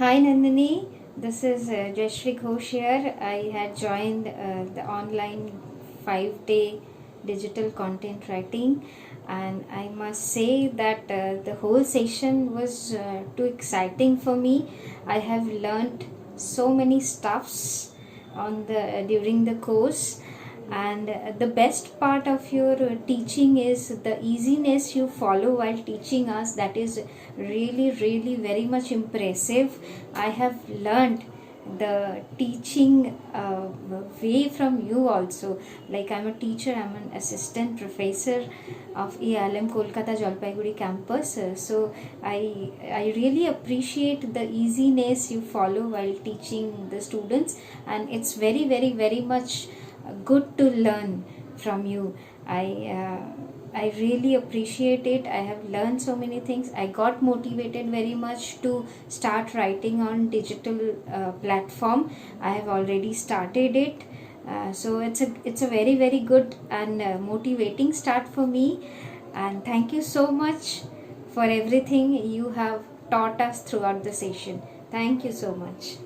Hi Nandini, this is Jayashree Ghosh here. I had joined the online 5-day digital content writing, and I must say that the whole session was too exciting for me. I have learned so many stuffs on the during the course, and the best part of your teaching is the easiness you follow while teaching us. That is really very much impressive. I have learned the teaching way from you also. Like, I'm a teacher, I'm an assistant professor of ALM Kolkata Jalpaiguri campus. So I really appreciate the easiness you follow while teaching the students, and it's very much good to learn from you. I really appreciate it. I have learned so many things. I got motivated very much to start writing on digital platform. I have already started it. So it's a very good and motivating start for me. And thank you so much for everything you have taught us throughout the session. Thank you so much.